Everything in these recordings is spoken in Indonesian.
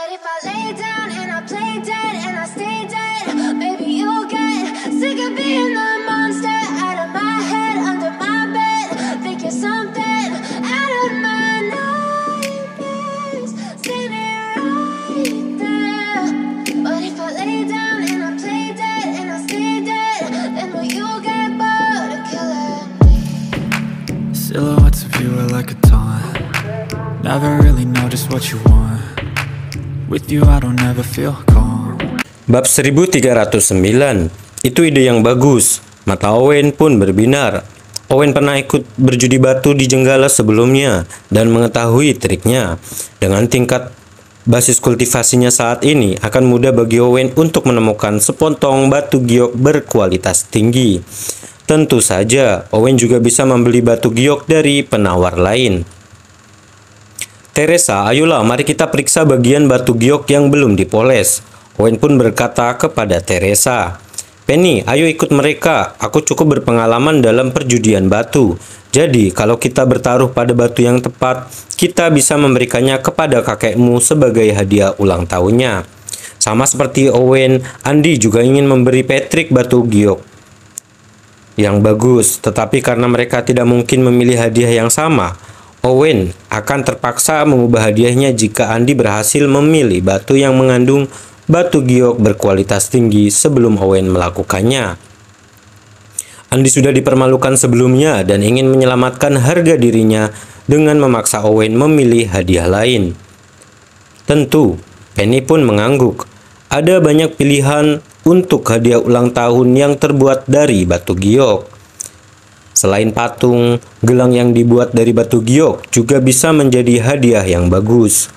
But if I lay down and I play dead and I stay dead, maybe you'll get sick of being the monster out of my head, under my bed. Think you're something out of my nightmares, standing right there. But if I lay down and I play dead and I stay dead, then will you get bored of killing me? Silhouettes of you are like a taunt. Never really know just what you want. With you I don't ever feel calm. Bab 1309. Itu ide yang bagus. Mata Owen pun berbinar. Owen pernah ikut berjudi batu di Jenggala sebelumnya dan mengetahui triknya. Dengan tingkat basis kultivasinya saat ini, akan mudah bagi Owen untuk menemukan sepotong batu giok berkualitas tinggi. Tentu saja, Owen juga bisa membeli batu giok dari penawar lain. Teresa, ayolah mari kita periksa bagian batu giok yang belum dipoles. Owen pun berkata kepada Teresa, Penny, ayo ikut mereka. Aku cukup berpengalaman dalam perjudian batu. Jadi, kalau kita bertaruh pada batu yang tepat, kita bisa memberikannya kepada kakekmu sebagai hadiah ulang tahunnya. Sama seperti Owen, Andy juga ingin memberi Patrick batu giok yang bagus, tetapi karena mereka tidak mungkin memilih hadiah yang sama, Owen akan terpaksa mengubah hadiahnya jika Andy berhasil memilih batu yang mengandung batu giok berkualitas tinggi sebelum Owen melakukannya. Andy sudah dipermalukan sebelumnya dan ingin menyelamatkan harga dirinya dengan memaksa Owen memilih hadiah lain. Tentu, Penny pun mengangguk. Ada banyak pilihan untuk hadiah ulang tahun yang terbuat dari batu giok. Selain patung, gelang yang dibuat dari batu giok juga bisa menjadi hadiah yang bagus.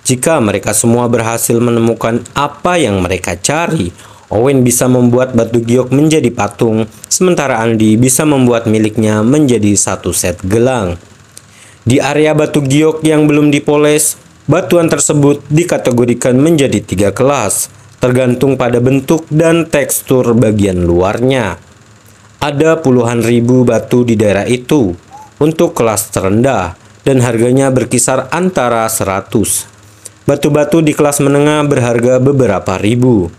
Jika mereka semua berhasil menemukan apa yang mereka cari, Owen bisa membuat batu giok menjadi patung, sementara Andy bisa membuat miliknya menjadi satu set gelang. Di area batu giok yang belum dipoles, batuan tersebut dikategorikan menjadi 3 kelas, tergantung pada bentuk dan tekstur bagian luarnya. Ada puluhan ribu batu di daerah itu untuk kelas terendah dan harganya berkisar antara 100. Batu-batu di kelas menengah berharga beberapa ribu.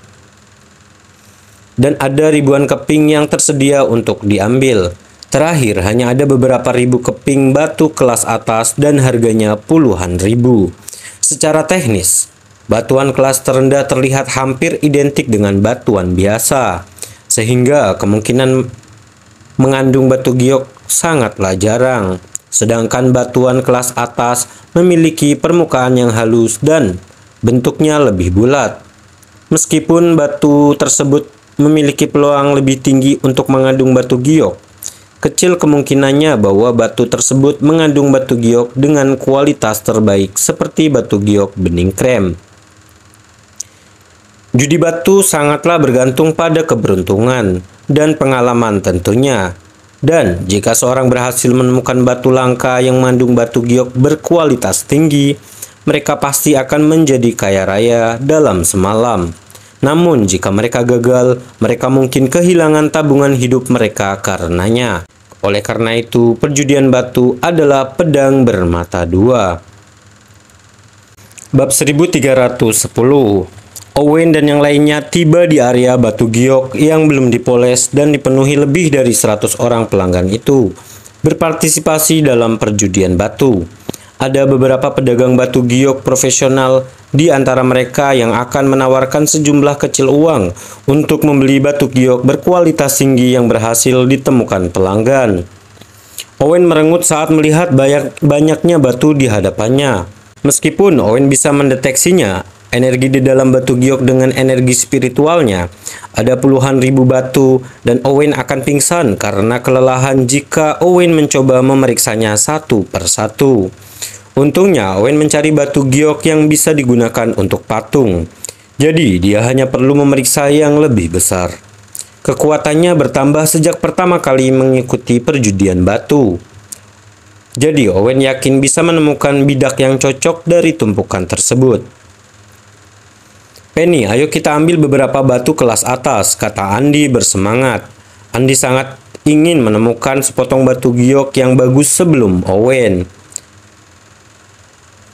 Dan ada ribuan keping yang tersedia untuk diambil. Terakhir hanya ada beberapa ribu keping batu kelas atas dan harganya puluhan ribu. Secara teknis, batuan kelas terendah terlihat hampir identik dengan batuan biasa, sehingga kemungkinan mengandung batu giok sangatlah jarang. Sedangkan batuan kelas atas memiliki permukaan yang halus dan bentuknya lebih bulat. Meskipun batu tersebut memiliki peluang lebih tinggi untuk mengandung batu giok, kecil kemungkinannya bahwa batu tersebut mengandung batu giok dengan kualitas terbaik seperti batu giok bening krem. Judi batu sangatlah bergantung pada keberuntungan dan pengalaman tentunya. Dan jika seorang berhasil menemukan batu langka yang mengandung batu giok berkualitas tinggi, mereka pasti akan menjadi kaya raya dalam semalam. Namun jika mereka gagal, mereka mungkin kehilangan tabungan hidup mereka karenanya. Oleh karena itu, perjudian batu adalah pedang bermata dua. Bab 1310. Owen dan yang lainnya tiba di area batu giok yang belum dipoles dan dipenuhi lebih dari 100 orang pelanggan itu berpartisipasi dalam perjudian batu. Ada beberapa pedagang batu giok profesional di antara mereka yang akan menawarkan sejumlah kecil uang untuk membeli batu giok berkualitas tinggi yang berhasil ditemukan pelanggan. Owen merengut saat melihat banyaknya batu di hadapannya. Meskipun Owen bisa mendeteksinya, energi di dalam batu giok dengan energi spiritualnya, ada puluhan ribu batu dan Owen akan pingsan karena kelelahan jika Owen mencoba memeriksanya satu persatu. Untungnya Owen mencari batu giok yang bisa digunakan untuk patung. Jadi dia hanya perlu memeriksa yang lebih besar. Kekuatannya bertambah sejak pertama kali mengikuti perjudian batu. Jadi Owen yakin bisa menemukan bidak yang cocok dari tumpukan tersebut. Penny, ayo kita ambil beberapa batu kelas atas, kata Andy bersemangat. Andy sangat ingin menemukan sepotong batu giok yang bagus sebelum Owen.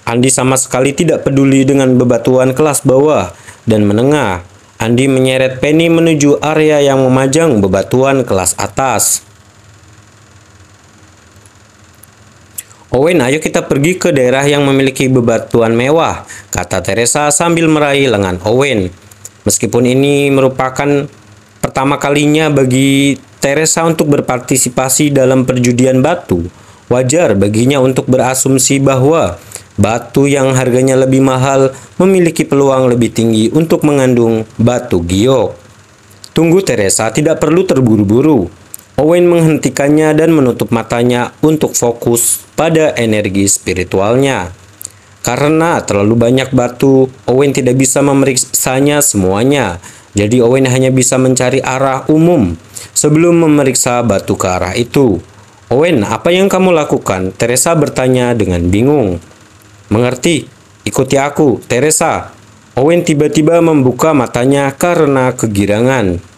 Andi sama sekali tidak peduli dengan bebatuan kelas bawah dan menengah. Andi menyeret Penny menuju area yang memajang bebatuan kelas atas. Owen, ayo kita pergi ke daerah yang memiliki bebatuan mewah, kata Teresa sambil meraih lengan Owen. Meskipun ini merupakan pertama kalinya bagi Teresa untuk berpartisipasi dalam perjudian batu, wajar baginya untuk berasumsi bahwa batu yang harganya lebih mahal memiliki peluang lebih tinggi untuk mengandung batu giok. Tunggu Teresa, tidak perlu terburu-buru. Owen menghentikannya dan menutup matanya untuk fokus pada energi spiritualnya. Karena terlalu banyak batu, Owen tidak bisa memeriksanya semuanya. Jadi Owen hanya bisa mencari arah umum sebelum memeriksa batu ke arah itu. Owen, apa yang kamu lakukan? Teresa bertanya dengan bingung. Mengerti, ikuti aku, Teresa. Owen tiba-tiba membuka matanya karena kegirangan.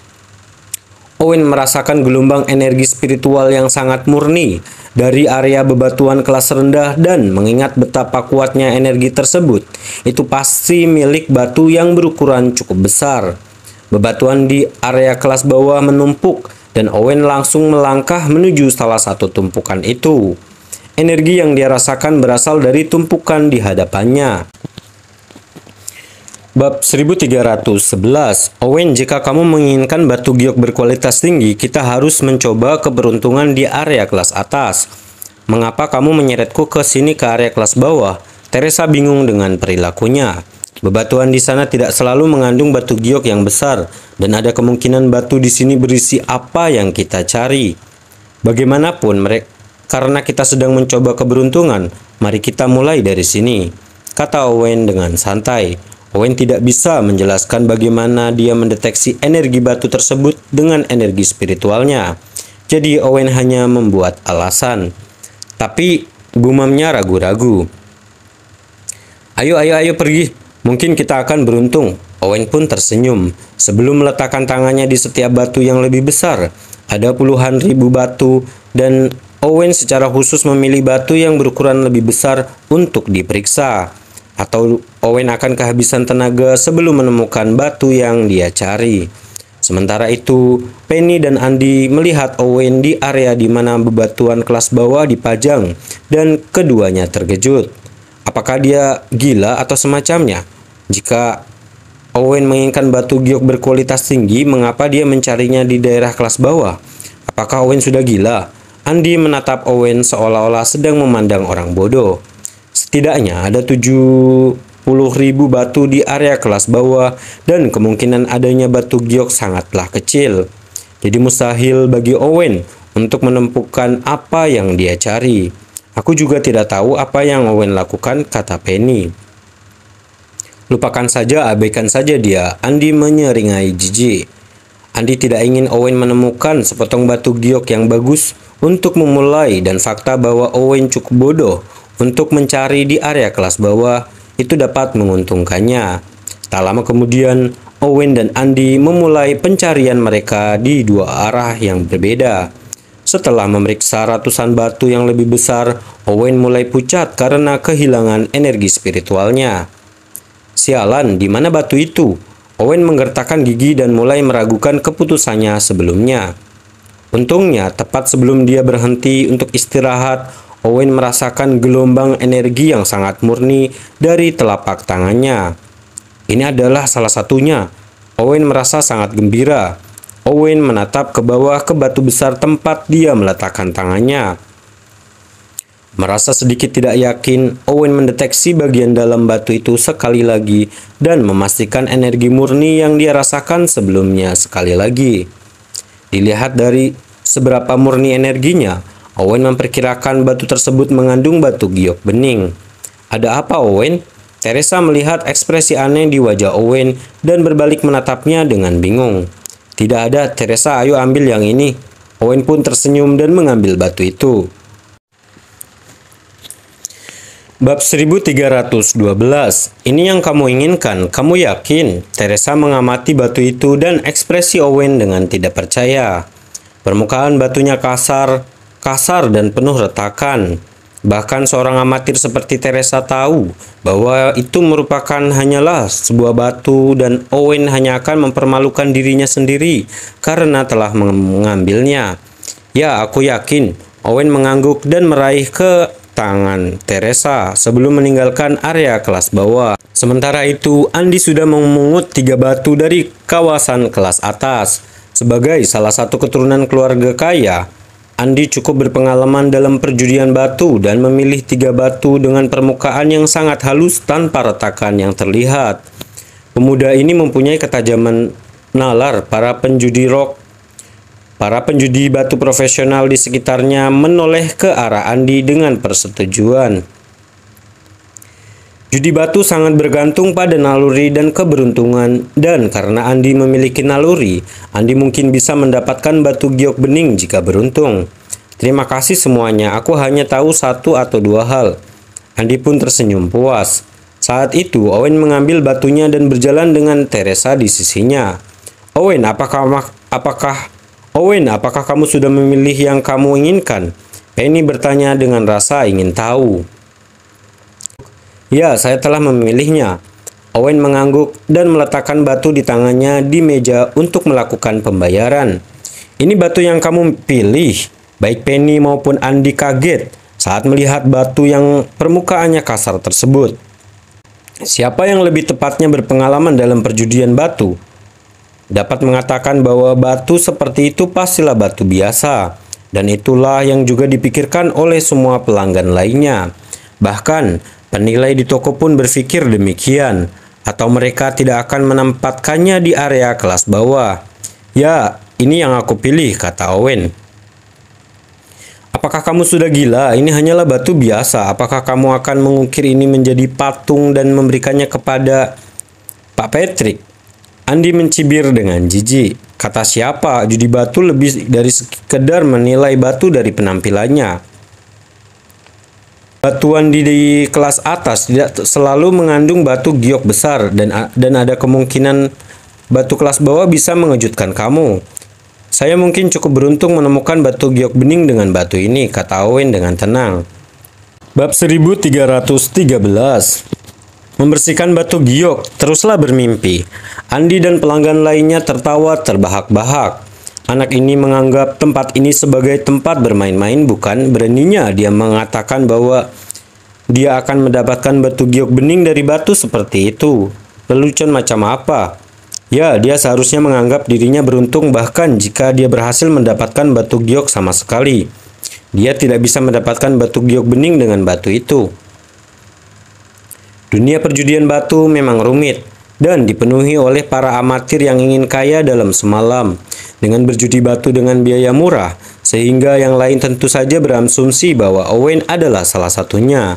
Owen merasakan gelombang energi spiritual yang sangat murni dari area bebatuan kelas rendah dan mengingat betapa kuatnya energi tersebut. Itu pasti milik batu yang berukuran cukup besar. Bebatuan di area kelas bawah menumpuk dan Owen langsung melangkah menuju salah satu tumpukan itu. Energi yang dia rasakan berasal dari tumpukan di hadapannya. Bab 1311. Owen, jika kamu menginginkan batu giok berkualitas tinggi, kita harus mencoba keberuntungan di area kelas atas. Mengapa kamu menyeretku ke sini ke area kelas bawah? Teresa bingung dengan perilakunya. Bebatuan di sana tidak selalu mengandung batu giok yang besar, dan ada kemungkinan batu di sini berisi apa yang kita cari. Bagaimanapun, karena kita sedang mencoba keberuntungan, mari kita mulai dari sini, kata Owen dengan santai. Owen tidak bisa menjelaskan bagaimana dia mendeteksi energi batu tersebut dengan energi spiritualnya. Jadi Owen hanya membuat alasan. Tapi gumamnya ragu-ragu. Ayo pergi. Mungkin kita akan beruntung. Owen pun tersenyum. Sebelum meletakkan tangannya di setiap batu yang lebih besar, ada puluhan ribu batu dan Owen secara khusus memilih batu yang berukuran lebih besar untuk diperiksa. Atau Owen akan kehabisan tenaga sebelum menemukan batu yang dia cari. Sementara itu, Penny dan Andi melihat Owen di area di mana bebatuan kelas bawah dipajang dan keduanya terkejut. Apakah dia gila atau semacamnya? Jika Owen menginginkan batu giok berkualitas tinggi, mengapa dia mencarinya di daerah kelas bawah? Apakah Owen sudah gila? Andi menatap Owen seolah-olah sedang memandang orang bodoh. Setidaknya ada 70.000 batu di area kelas bawah dan kemungkinan adanya batu giok sangatlah kecil. Jadi mustahil bagi Owen untuk menemukan apa yang dia cari. Aku juga tidak tahu apa yang Owen lakukan, kata Penny. Lupakan saja, abaikan saja dia, Andi menyeringai jijik. Andi tidak ingin Owen menemukan sepotong batu giok yang bagus untuk memulai dan fakta bahwa Owen cukup bodoh untuk mencari di area kelas bawah itu dapat menguntungkannya. Tak lama kemudian, Owen dan Andi memulai pencarian mereka di dua arah yang berbeda. Setelah memeriksa ratusan batu yang lebih besar, Owen mulai pucat karena kehilangan energi spiritualnya. Sialan, di mana batu itu? Owen menggertakkan gigi dan mulai meragukan keputusannya sebelumnya. Untungnya, tepat sebelum dia berhenti untuk istirahat, Owen merasakan gelombang energi yang sangat murni dari telapak tangannya. Ini adalah salah satunya. Owen merasa sangat gembira. Owen menatap ke bawah ke batu besar tempat dia meletakkan tangannya. Merasa sedikit tidak yakin, Owen mendeteksi bagian dalam batu itu sekali lagi dan memastikan energi murni yang dia rasakan sebelumnya sekali lagi. Dilihat dari seberapa murni energinya, Owen memperkirakan batu tersebut mengandung batu giok bening. Ada apa, Owen? Teresa melihat ekspresi aneh di wajah Owen dan berbalik menatapnya dengan bingung. Tidak ada, Teresa, ayo ambil yang ini. Owen pun tersenyum dan mengambil batu itu. Bab 1312. Ini yang kamu inginkan, kamu yakin? Teresa mengamati batu itu dan ekspresi Owen dengan tidak percaya. Permukaan batunya kasar dan penuh retakan. Bahkan seorang amatir seperti Teresa tahu bahwa itu merupakan hanyalah sebuah batu dan Owen hanya akan mempermalukan dirinya sendiri karena telah mengambilnya. Ya, aku yakin. Owen mengangguk dan meraih ke tangan Teresa sebelum meninggalkan area kelas bawah. Sementara itu, Andi sudah memungut 3 batu dari kawasan kelas atas. Sebagai salah satu keturunan keluarga kaya, Andi cukup berpengalaman dalam perjudian batu dan memilih 3 batu dengan permukaan yang sangat halus tanpa retakan yang terlihat. Pemuda ini mempunyai ketajaman nalar. Para penjudi batu profesional di sekitarnya menoleh ke arah Andi dengan persetujuan. Judi batu sangat bergantung pada naluri dan keberuntungan, dan karena Andi memiliki naluri, Andi mungkin bisa mendapatkan batu giok bening jika beruntung. Terima kasih semuanya, aku hanya tahu 1 atau 2 hal. Andi pun tersenyum puas. Saat itu, Owen mengambil batunya dan berjalan dengan Teresa di sisinya. Owen, apakah kamu sudah memilih yang kamu inginkan? Penny bertanya dengan rasa ingin tahu. Ya, saya telah memilihnya. Owen mengangguk dan meletakkan batu di tangannya di meja untuk melakukan pembayaran. Ini batu yang kamu pilih. Baik Penny maupun Andi kaget saat melihat batu yang permukaannya kasar tersebut. Siapa yang lebih tepatnya berpengalaman dalam perjudian batu dapat mengatakan bahwa batu seperti itu pastilah batu biasa. Dan itulah yang juga dipikirkan oleh semua pelanggan lainnya. Bahkan penilai di toko pun berpikir demikian, atau mereka tidak akan menempatkannya di area kelas bawah. Ya, ini yang aku pilih, kata Owen. Apakah kamu sudah gila? Ini hanyalah batu biasa. Apakah kamu akan mengukir ini menjadi patung dan memberikannya kepada Pak Patrick? Andi mencibir dengan jijik. Kata siapa? Judi batu lebih dari sekedar menilai batu dari penampilannya. Batuan di kelas atas tidak selalu mengandung batu giok besar dan ada kemungkinan batu kelas bawah bisa mengejutkan kamu. Saya mungkin cukup beruntung menemukan batu giok bening dengan batu ini, kata Owen dengan tenang. Bab 1313. Membersihkan batu giok, teruslah bermimpi. Andi dan pelanggan lainnya tertawa terbahak-bahak. Anak ini menganggap tempat ini sebagai tempat bermain-main, bukan? Beraninya dia mengatakan bahwa dia akan mendapatkan batu giok bening dari batu seperti itu. Lelucon macam apa? Ya, dia seharusnya menganggap dirinya beruntung bahkan jika dia berhasil mendapatkan batu giok sama sekali. Dia tidak bisa mendapatkan batu giok bening dengan batu itu. Dunia perjudian batu memang rumit dan dipenuhi oleh para amatir yang ingin kaya dalam semalam dengan berjudi batu dengan biaya murah, sehingga yang lain tentu saja berasumsi bahwa Owen adalah salah satunya.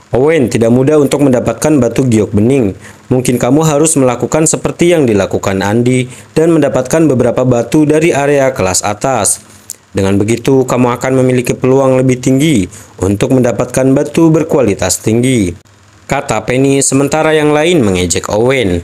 Owen, tidak mudah untuk mendapatkan batu giok bening. Mungkin kamu harus melakukan seperti yang dilakukan Andi dan mendapatkan beberapa batu dari area kelas atas. Dengan begitu, kamu akan memiliki peluang lebih tinggi untuk mendapatkan batu berkualitas tinggi, kata Penny, sementara yang lain mengejek Owen.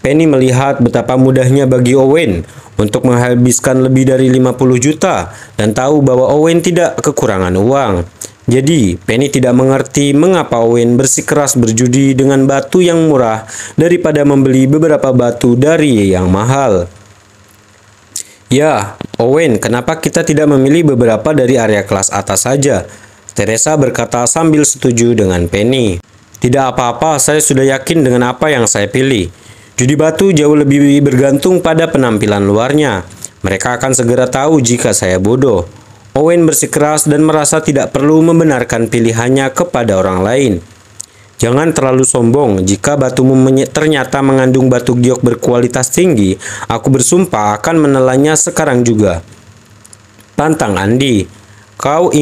Penny melihat betapa mudahnya bagi Owen untuk menghabiskan lebih dari 50 juta dan tahu bahwa Owen tidak kekurangan uang. Jadi, Penny tidak mengerti mengapa Owen bersikeras berjudi dengan batu yang murah daripada membeli beberapa batu dari yang mahal. Ya, Owen, kenapa kita tidak memilih beberapa dari area kelas atas saja? Teresa berkata sambil setuju dengan Penny. Tidak apa-apa, saya sudah yakin dengan apa yang saya pilih. Judi batu jauh lebih bergantung pada penampilan luarnya. Mereka akan segera tahu jika saya bodoh. Owen bersikeras dan merasa tidak perlu membenarkan pilihannya kepada orang lain. Jangan terlalu sombong. Jika batumu ternyata mengandung batu giok berkualitas tinggi, aku bersumpah akan menelannya sekarang juga. Pantang Andi. Kau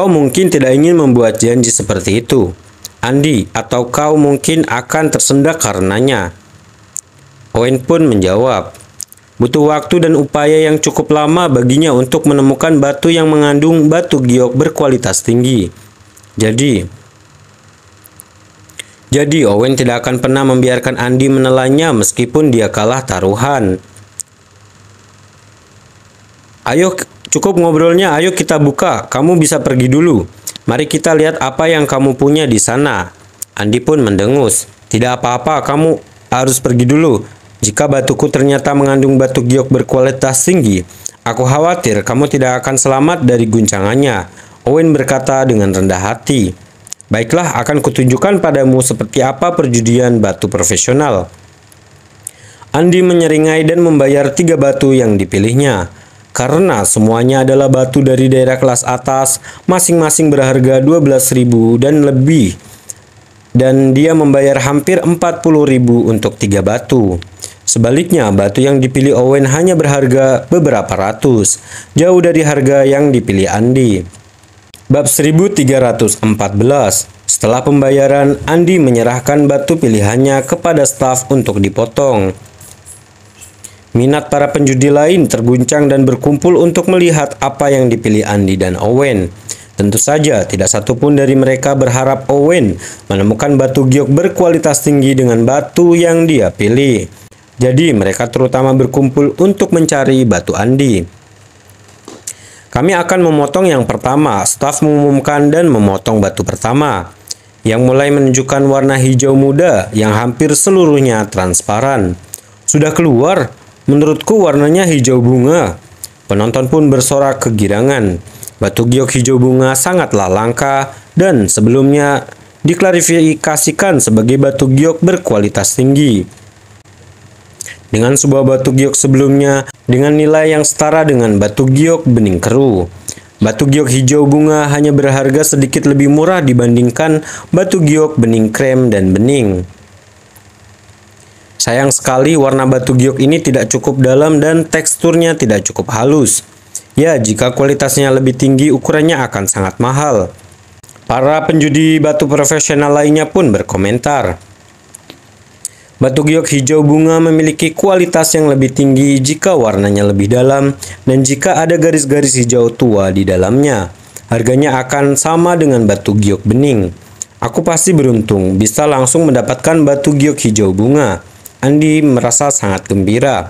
mungkin tidak ingin membuat janji seperti itu, Andi, atau kau mungkin akan tersendak karenanya. Owen pun menjawab. Butuh waktu dan upaya yang cukup lama baginya untuk menemukan batu yang mengandung batu giok berkualitas tinggi. Jadi Owen tidak akan pernah membiarkan Andi menelannya meskipun dia kalah taruhan. Ayo Cukup ngobrolnya, ayo kita buka. Kamu bisa pergi dulu. Mari kita lihat apa yang kamu punya di sana. Andi pun mendengus. Tidak apa-apa, kamu harus pergi dulu. Jika batuku ternyata mengandung batu giok berkualitas tinggi, aku khawatir kamu tidak akan selamat dari guncangannya. Owen berkata dengan rendah hati. Baiklah, akan kutunjukkan padamu seperti apa perjudian batu profesional. Andi menyeringai dan membayar 3 batu yang dipilihnya. Karena semuanya adalah batu dari daerah kelas atas, masing-masing berharga 12.000 dan lebih. Dan dia membayar hampir 40.000 untuk 3 batu. Sebaliknya, batu yang dipilih Owen hanya berharga beberapa ratus, jauh dari harga yang dipilih Andi. Bab 1314. Setelah pembayaran, Andi menyerahkan batu pilihannya kepada staf untuk dipotong. Minat para penjudi lain terguncang dan berkumpul untuk melihat apa yang dipilih Andi dan Owen. Tentu saja, tidak satupun dari mereka berharap Owen menemukan batu giok berkualitas tinggi dengan batu yang dia pilih. Jadi, mereka terutama berkumpul untuk mencari batu Andi. Kami akan memotong yang pertama. Staf mengumumkan dan memotong batu pertama, yang mulai menunjukkan warna hijau muda yang hampir seluruhnya transparan. Sudah keluar? Menurutku warnanya hijau bunga. Penonton pun bersorak kegirangan. Batu giok hijau bunga sangatlah langka dan sebelumnya diklarifikasikan sebagai batu giok berkualitas tinggi. Dengan sebuah batu giok sebelumnya dengan nilai yang setara dengan batu giok bening keru. Batu giok hijau bunga hanya berharga sedikit lebih murah dibandingkan batu giok bening krem dan bening. Sayang sekali warna batu giok ini tidak cukup dalam dan teksturnya tidak cukup halus. Ya, jika kualitasnya lebih tinggi, ukurannya akan sangat mahal. Para penjudi batu profesional lainnya pun berkomentar. Batu giok hijau bunga memiliki kualitas yang lebih tinggi jika warnanya lebih dalam dan jika ada garis-garis hijau tua di dalamnya. Harganya akan sama dengan batu giok bening. Aku pasti beruntung bisa langsung mendapatkan batu giok hijau bunga. Andi merasa sangat gembira.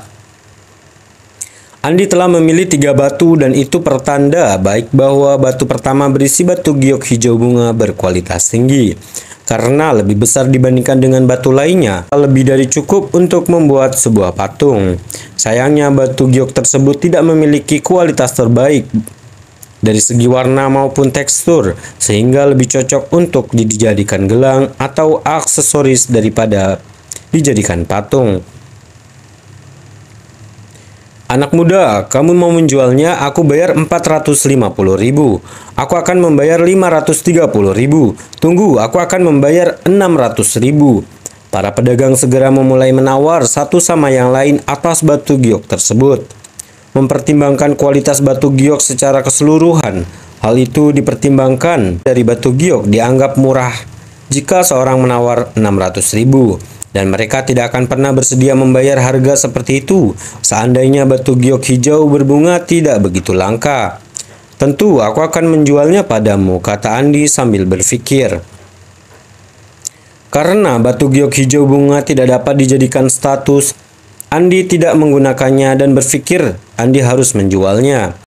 Andi telah memilih 3 batu dan itu pertanda baik bahwa batu pertama berisi batu giok hijau bunga berkualitas tinggi. Karena lebih besar dibandingkan dengan batu lainnya, lebih dari cukup untuk membuat sebuah patung. Sayangnya batu giok tersebut tidak memiliki kualitas terbaik dari segi warna maupun tekstur, sehingga lebih cocok untuk dijadikan gelang atau aksesoris daripada dijadikan patung. Anak muda, kamu mau menjualnya? Aku bayar 450.000. Aku akan membayar 530.000. Tunggu, aku akan membayar 600.000. Para pedagang segera memulai menawar satu sama yang lain atas batu giok tersebut. Mempertimbangkan kualitas batu giok secara keseluruhan, hal itu dipertimbangkan dari batu giok dianggap murah jika seorang menawar 600.000. Dan mereka tidak akan pernah bersedia membayar harga seperti itu seandainya batu giok hijau berbunga tidak begitu langka. Tentu aku akan menjualnya padamu, kata Andi sambil berpikir. Karena batu giok hijau bunga tidak dapat dijadikan status, Andi tidak menggunakannya dan berpikir Andi harus menjualnya.